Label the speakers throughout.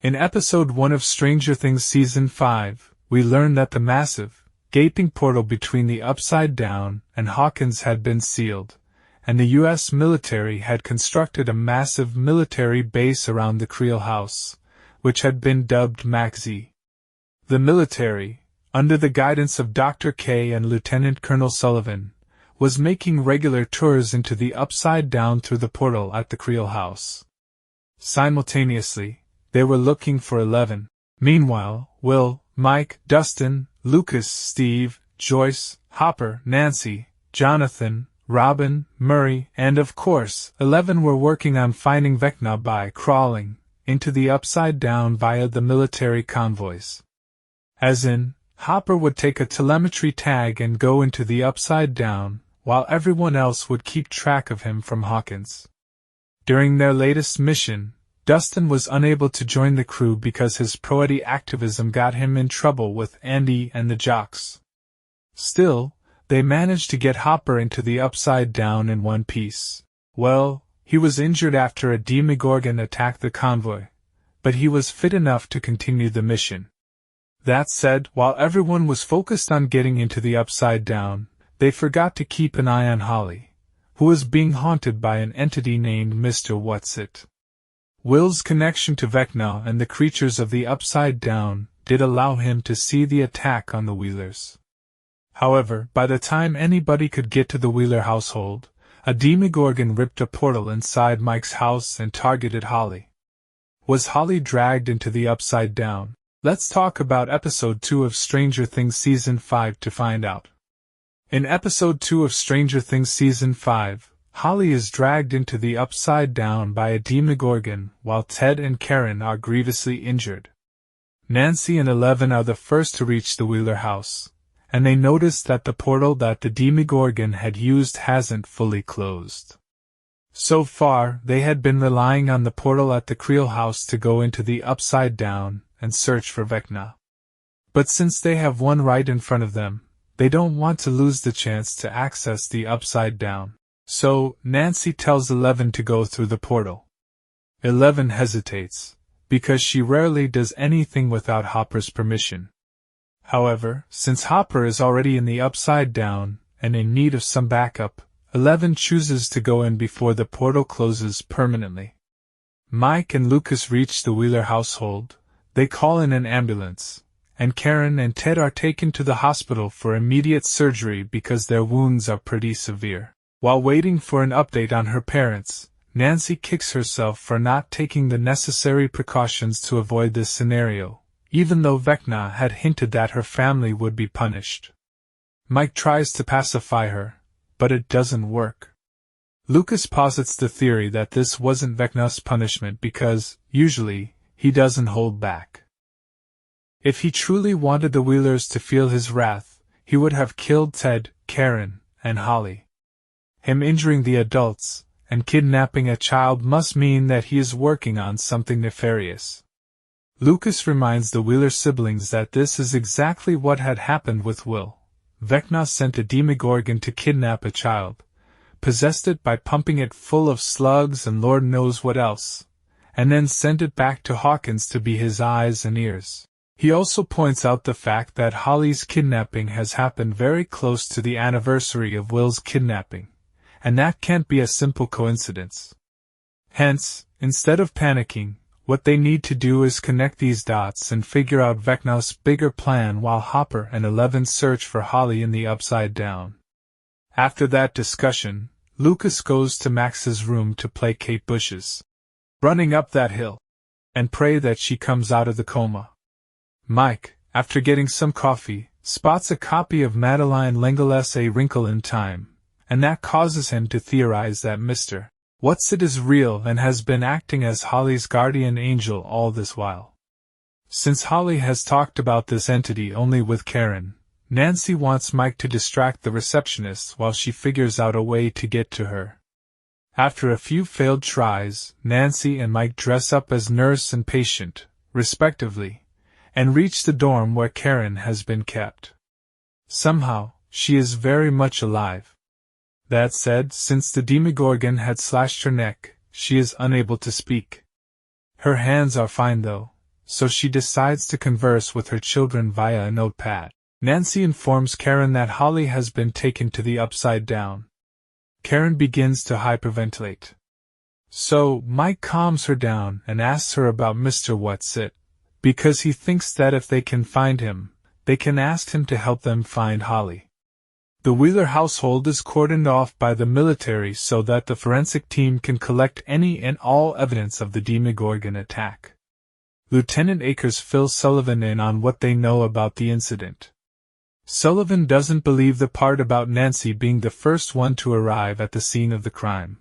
Speaker 1: In Episode 1 of Stranger Things Season 5, we learn that the massive, gaping portal between the Upside Down and Hawkins had been sealed, and the U.S. military had constructed a massive military base around the Creel house, which had been dubbed MACZ. The military, under the guidance of Dr. K and Lieutenant Colonel Sullivan, was making regular tours into the Upside Down through the portal at the Creel house. Simultaneously, they were looking for 11. Meanwhile, Will, Mike, Dustin, Lucas, Steve, Joyce, Hopper, Nancy, Jonathan, Robin, Murray, and of course, 11 were working on finding Vecna by crawling into the Upside Down via the military convoys. As in, Hopper would take a telemetry tag and go into the Upside Down, while everyone else would keep track of him from Hawkins. During their latest mission, Dustin was unable to join the crew because his pro-Eddie activism got him in trouble with Andy and the jocks. Still, they managed to get Hopper into the Upside Down in one piece. Well, he was injured after a Demogorgon attacked the convoy, but he was fit enough to continue the mission. That said, while everyone was focused on getting into the Upside Down, they forgot to keep an eye on Holly, who was being haunted by an entity named Mr. What's-It. Will's connection to Vecna and the creatures of the Upside Down did allow him to see the attack on the Wheelers. However, by the time anybody could get to the Wheeler household, a Demogorgon ripped a portal inside Mike's house and targeted Holly. Was Holly dragged into the Upside Down? Let's talk about Episode 2 of Stranger Things Season 5 to find out. In Episode 2 of Stranger Things Season 5, Holly is dragged into the Upside Down by a Demogorgon while Ted and Karen are grievously injured. Nancy and 11 are the first to reach the Wheeler house, and they notice that the portal that the Demogorgon had used hasn't fully closed. So far, they had been relying on the portal at the Creel house to go into the Upside Down and search for Vecna. But since they have one right in front of them, they don't want to lose the chance to access the Upside Down. So, Nancy tells 11 to go through the portal. 11 hesitates, because she rarely does anything without Hopper's permission. However, since Hopper is already in the Upside Down and in need of some backup, 11 chooses to go in before the portal closes permanently. Mike and Lucas reach the Wheeler household. They call in an ambulance, and Karen and Ted are taken to the hospital for immediate surgery because their wounds are pretty severe. While waiting for an update on her parents, Nancy kicks herself for not taking the necessary precautions to avoid this scenario, even though Vecna had hinted that her family would be punished. Mike tries to pacify her, but it doesn't work. Lucas posits the theory that this wasn't Vecna's punishment because, usually, he doesn't hold back. If he truly wanted the Wheelers to feel his wrath, he would have killed Ted, Karen, and Holly. Him injuring the adults and kidnapping a child must mean that he is working on something nefarious. Lucas reminds the Wheeler siblings that this is exactly what had happened with Will. Vecna sent a Demogorgon to kidnap a child, possessed it by pumping it full of slugs and Lord knows what else, and then sent it back to Hawkins to be his eyes and ears. He also points out the fact that Holly's kidnapping has happened very close to the anniversary of Will's kidnapping, and that can't be a simple coincidence. Hence, instead of panicking, what they need to do is connect these dots and figure out Vecna's bigger plan while Hopper and 11 search for Holly in the Upside Down. After that discussion, Lucas goes to Max's room to play Kate Bush's "Running Up That Hill" and pray that she comes out of the coma. Mike, after getting some coffee, spots a copy of Madeline L'Engle's A Wrinkle in Time, and that causes him to theorize that Mr. What's-It is real and has been acting as Holly's guardian angel all this while. Since Holly has talked about this entity only with Karen, Nancy wants Mike to distract the receptionist while she figures out a way to get to her. After a few failed tries, Nancy and Mike dress up as nurse and patient, respectively, and reach the dorm where Karen has been kept. Somehow, she is very much alive. That said, since the Demogorgon had slashed her neck, she is unable to speak. Her hands are fine though, so she decides to converse with her children via a notepad. Nancy informs Karen that Holly has been taken to the Upside Down. Karen begins to hyperventilate. So, Mike calms her down and asks her about Mr. What's-It, because he thinks that if they can find him, they can ask him to help them find Holly. The Wheeler household is cordoned off by the military so that the forensic team can collect any and all evidence of the Demogorgon attack. Lieutenant Akers fills Sullivan in on what they know about the incident. Sullivan doesn't believe the part about Nancy being the first one to arrive at the scene of the crime.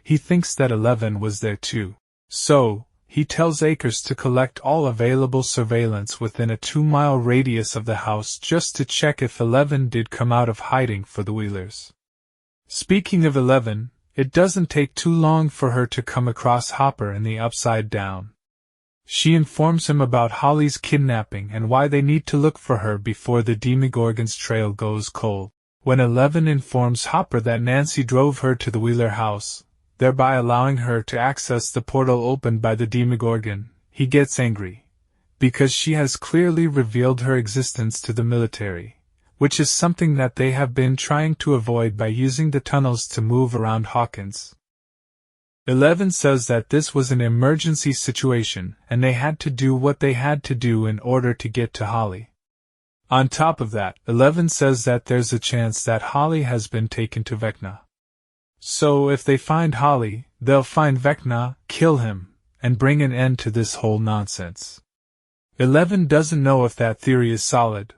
Speaker 1: He thinks that 11 was there too. So, he tells Akers to collect all available surveillance within a 2-mile radius of the house just to check if 11 did come out of hiding for the Wheelers. Speaking of 11, it doesn't take too long for her to come across Hopper in the Upside Down. She informs him about Holly's kidnapping and why they need to look for her before the Demogorgon's trail goes cold. When 11 informs Hopper that Nancy drove her to the Wheeler house, thereby allowing her to access the portal opened by the Demogorgon, he gets angry, because she has clearly revealed her existence to the military, which is something that they have been trying to avoid by using the tunnels to move around Hawkins. 11 says that this was an emergency situation and they had to do what they had to do in order to get to Holly. On top of that, 11 says that there's a chance that Holly has been taken to Vecna. So if they find Holly, they'll find Vecna, kill him, and bring an end to this whole nonsense. 11 doesn't know if that theory is solid,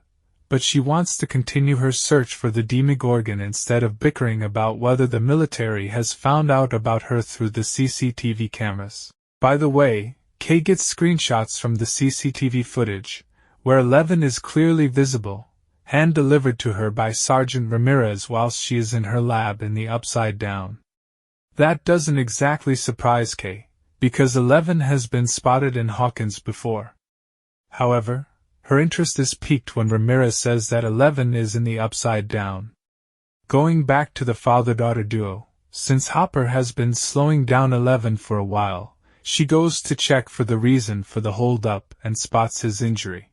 Speaker 1: but she wants to continue her search for the Demogorgon instead of bickering about whether the military has found out about her through the CCTV cameras. By the way, Kay gets screenshots from the CCTV footage, where 11 is clearly visible, hand-delivered to her by Sergeant Ramirez whilst she is in her lab in the Upside Down. That doesn't exactly surprise Kay, because 11 has been spotted in Hawkins before. However, her interest is piqued when Ramirez says that 11 is in the Upside Down. Going back to the father-daughter duo, since Hopper has been slowing down 11 for a while, she goes to check for the reason for the hold-up and spots his injury.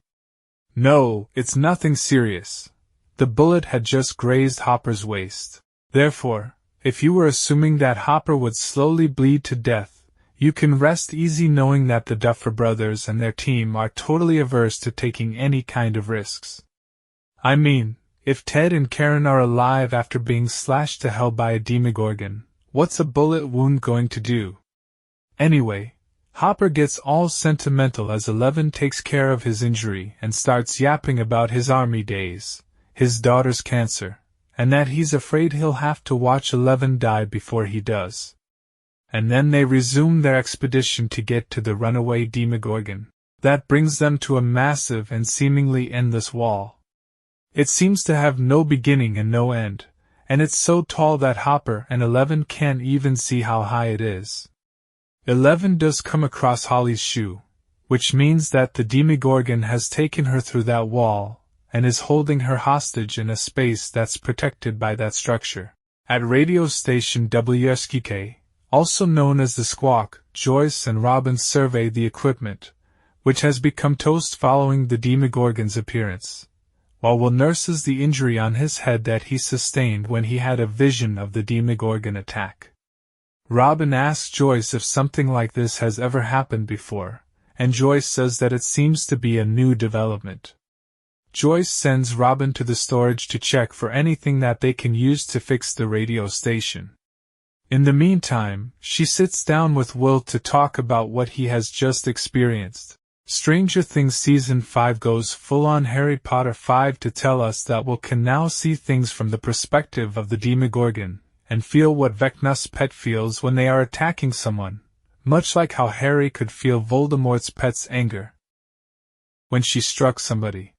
Speaker 1: No, it's nothing serious. The bullet had just grazed Hopper's waist. Therefore, if you were assuming that Hopper would slowly bleed to death, you can rest easy knowing that the Duffer brothers and their team are totally averse to taking any kind of risks. I mean, if Ted and Karen are alive after being slashed to hell by a Demogorgon, what's a bullet wound going to do? Anyway, Hopper gets all sentimental as 11 takes care of his injury and starts yapping about his army days, his daughter's cancer, and that he's afraid he'll have to watch 11 die before he does. And then they resume their expedition to get to the runaway Demogorgon. That brings them to a massive and seemingly endless wall. It seems to have no beginning and no end, and it's so tall that Hopper and 11 can't even see how high it is. 11 does come across Holly's shoe, which means that the Demogorgon has taken her through that wall, and is holding her hostage in a space that's protected by that structure. At radio station WSQK, also known as the Squawk, Joyce and Robin survey the equipment, which has become toast following the Demogorgon's appearance, while Will nurses the injury on his head that he sustained when he had a vision of the Demogorgon attack. Robin asks Joyce if something like this has ever happened before, and Joyce says that it seems to be a new development. Joyce sends Robin to the storage to check for anything that they can use to fix the radio station. In the meantime, she sits down with Will to talk about what he has just experienced. Stranger Things Season 5 goes full-on Harry Potter 5 to tell us that Will can now see things from the perspective of the Demogorgon, and feel what Vecna's pet feels when they are attacking someone, much like how Harry could feel Voldemort's pet's anger when she struck somebody.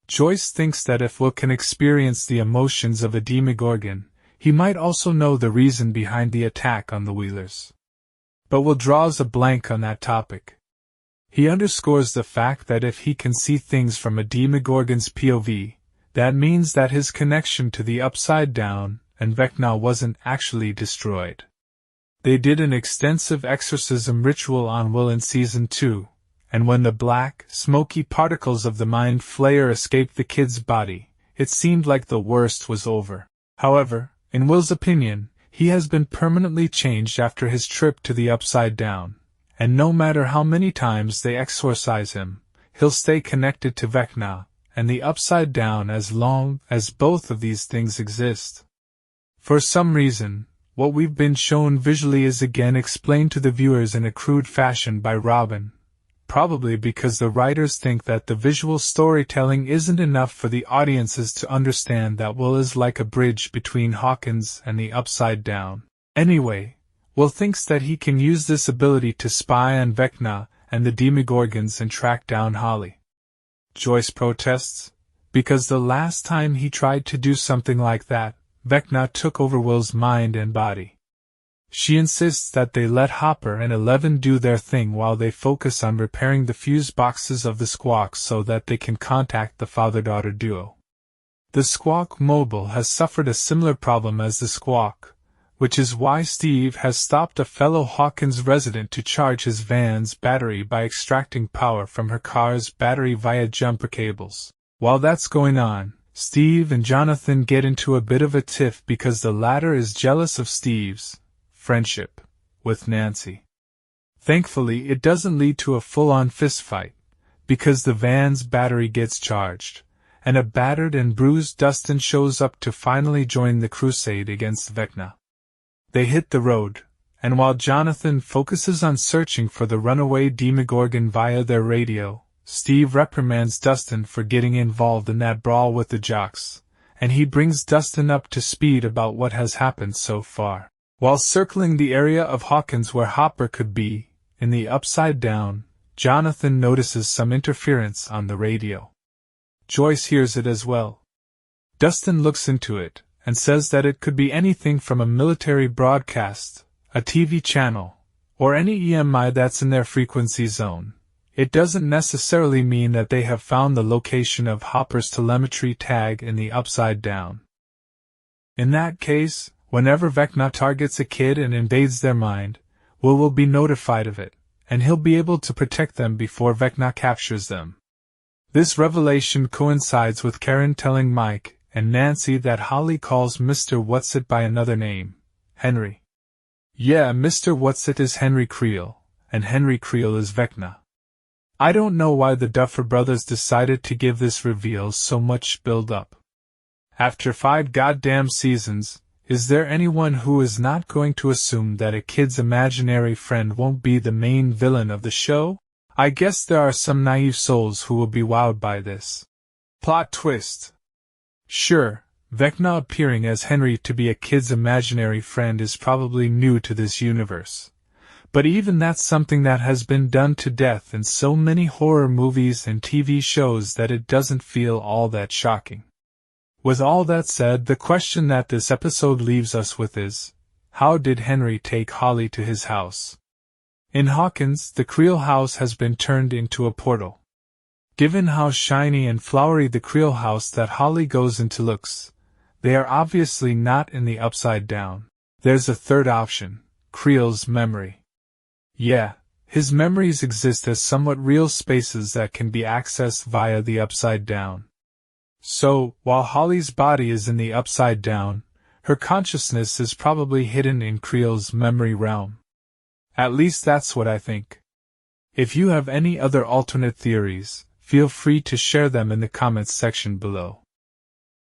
Speaker 1: Joyce thinks that if Will can experience the emotions of a Demogorgon, he might also know the reason behind the attack on the Wheelers. But Will draws a blank on that topic. He underscores the fact that if he can see things from a Demogorgon's POV, that means that his connection to the Upside Down and Vecna wasn't actually destroyed. They did an extensive exorcism ritual on Will in Season 2, and when the black, smoky particles of the mind flayer escaped the kid's body, it seemed like the worst was over. However, in Will's opinion, he has been permanently changed after his trip to the Upside Down, and no matter how many times they exorcise him, he'll stay connected to Vecna and the Upside Down as long as both of these things exist. For some reason, what we've been shown visually is again explained to the viewers in a crude fashion by Robin, probably because the writers think that the visual storytelling isn't enough for the audiences to understand that Will is like a bridge between Hawkins and the Upside Down. Anyway, Will thinks that he can use this ability to spy on Vecna and the Demogorgons and track down Holly. Joyce protests, because the last time he tried to do something like that, Vecna took over Will's mind and body. She insists that they let Hopper and Eleven do their thing while they focus on repairing the fuse boxes of the Squawk so that they can contact the father-daughter duo. The Squawk Mobile has suffered a similar problem as the Squawk, which is why Steve has stopped a fellow Hawkins resident to charge his van's battery by extracting power from her car's battery via jumper cables. While that's going on, Steve and Jonathan get into a bit of a tiff because the latter is jealous of Steve's friendship with Nancy. Thankfully, it doesn't lead to a full-on fistfight, because the van's battery gets charged, and a battered and bruised Dustin shows up to finally join the crusade against Vecna. They hit the road, and while Jonathan focuses on searching for the runaway Demogorgon via their radio, Steve reprimands Dustin for getting involved in that brawl with the jocks, and he brings Dustin up to speed about what has happened so far. While circling the area of Hawkins where Hopper could be, in the Upside Down, Jonathan notices some interference on the radio. Joyce hears it as well. Dustin looks into it, and says that it could be anything from a military broadcast, a TV channel, or any EMI that's in their frequency zone. It doesn't necessarily mean that they have found the location of Hopper's telemetry tag in the Upside Down. In that case, whenever Vecna targets a kid and invades their mind, Will be notified of it, and he'll be able to protect them before Vecna captures them. This revelation coincides with Karen telling Mike and Nancy that Holly calls Mr. Whatsit by another name, Henry. Yeah, Mr. Whatsit is Henry Creel, and Henry Creel is Vecna. I don't know why the Duffer Brothers decided to give this reveal so much build-up. After 5 goddamn seasons, is there anyone who is not going to assume that a kid's imaginary friend won't be the main villain of the show? I guess there are some naive souls who will be wowed by this plot twist. Sure, Vecna appearing as Henry to be a kid's imaginary friend is probably new to this universe. But even that's something that has been done to death in so many horror movies and TV shows that it doesn't feel all that shocking. With all that said, the question that this episode leaves us with is, how did Henry take Holly to his house? In Hawkins, the Creel house has been turned into a portal. Given how shiny and flowery the Creel house that Holly goes into looks, they are obviously not in the Upside Down. There's a third option, Creel's memory. Yeah, his memories exist as somewhat real spaces that can be accessed via the Upside Down. So, while Holly's body is in the Upside Down, her consciousness is probably hidden in Creel's memory realm. At least that's what I think. If you have any other alternate theories, feel free to share them in the comments section below.